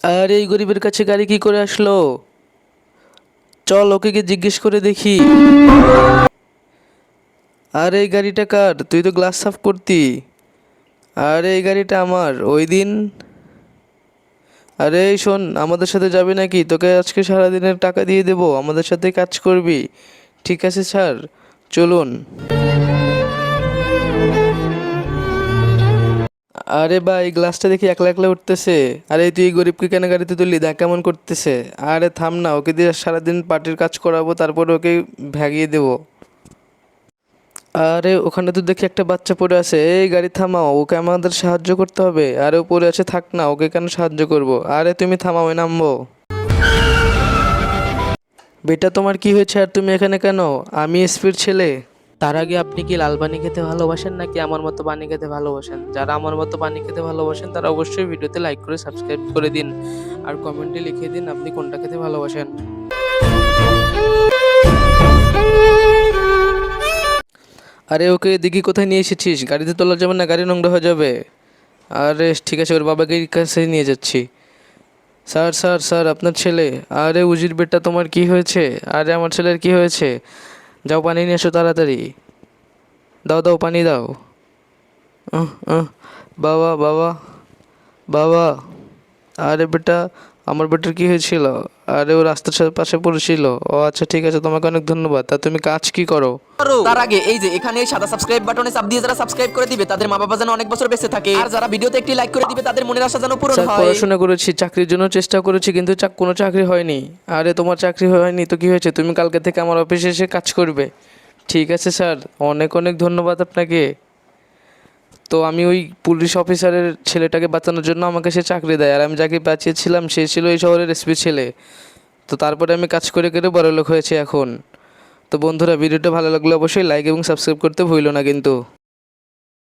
আর এই গরিবের কাছে গাড়ি কি করে আসলো? চল ওকে গিয়ে জিজ্ঞেস করে দেখি। আর এই গাড়িটা কার? তুই তো গ্লাস সাফ করতি। আর এই গাড়িটা আমার ওই দিন। আরে এই শোন, আমাদের সাথে যাবি নাকি? তোকে আজকে সারাদিনের টাকা দিয়ে দেবো, আমাদের সাথে কাজ করবি। ঠিক আছে স্যার, চলুন। আরে ভাই, গ্লাসটা দেখি একলা একলা উঠতেছে। আরে তুই এই গরিবকে কেন গাড়িতে তুললি? দেখ কেমন করতেছে। আরে থাম না, ওকে দিয়ে সারাদিন পার্টির কাজ করাবো, তারপরে ওকে ভ্যাগিয়ে দেবো। আরে ওখানে তো দেখি একটা বাচ্চা পড়ে আছে। এই গাড়ি থামাও, ওকে আমাদের সাহায্য করতে হবে। আরে ও পড়ে আছে, থাক না, ওকে কেন সাহায্য করব? আরে তুমি থামাও, আমি নামবো। বেটা তোমার কি হয়েছে আর তুমি এখানে কেন? আমি এসপির ছেলে। তার আগে আপনি কি লাল পানি খেতে ভালোবাসেন নাকি আমার মতো পানি খেতে ভালোবাসেন? যারা আমার মতো পানি খেতে ভালোবাসেন তারা অবশ্যই ভিডিওতে লাইক করে সাবস্ক্রাইব করে দিন, আর কমেন্টে লিখে দিন আপনি কোনটা খেতে ভালোবাসেন। আরে ওকে এদিকে কোথায় নিয়ে এসেছিস? গাড়িতে তোলা যাবে না, গাড়ি নোংরা হয়ে যাবে। আরে ঠিক আছে, ওর বাবাকে কাছে নিয়ে যাচ্ছি। স্যার স্যার স্যার, আপনার ছেলে। আরে উজির বেটা, তোমার কি হয়েছে? আরে আমার ছেলের কি হয়েছে? যাও পানি নিয়ে এসো তাড়াতাড়ি। দাও দাও, পানি দাও। আহ আহ বাবা বাবা বাবা। আরে বেটা, আমার বেটার কি হয়েছিল? আরে ও রাস্তার পাশে পড়েছিল। ও আচ্ছা ঠিক আছে, তোমাকে অনেক ধন্যবাদ। তা তুমি কাজ কি করো? তার আগে এই যে এখানে সাদা সাবস্ক্রাইব বাটনে চাপ দিয়ে যারা সাবস্ক্রাইব করে দিবে তাদের মা বাবা যেন অনেক বছর বেঁচে থাকে, আর যারা ভিডিওতে একটি লাইক করে দিবে তাদের মনের আশা যেন পূরণ স্যার, হয়। পড়াশোনা করেছি, চাকরির জন্য চেষ্টা করেছি, কিন্তু কোনো চাকরি হয়নি। আরে তোমার চাকরি হয়নি তো কি হয়েছে? তুমি কালকে থেকে আমার অফিসে এসে কাজ করবে। ঠিক আছে স্যার, অনেক অনেক ধন্যবাদ আপনাকে। তো আমি ওই পুলিশ অফিসারের ছেলেটাকে বাঁচানোর জন্য আমাকে সে চাকরি দেয়, আর আমি যাকে বাঁচিয়েছিলাম সে ছিল এই শহরের এসপি ছেলে। তো তারপরে আমি কাজ করে করে বড়লোক হয়েছি এখন। তো বন্ধুরা, ভিডিওটা ভালো লাগলে অবশ্যই লাইক এবং সাবস্ক্রাইব করতে ভুলো না কিন্তু।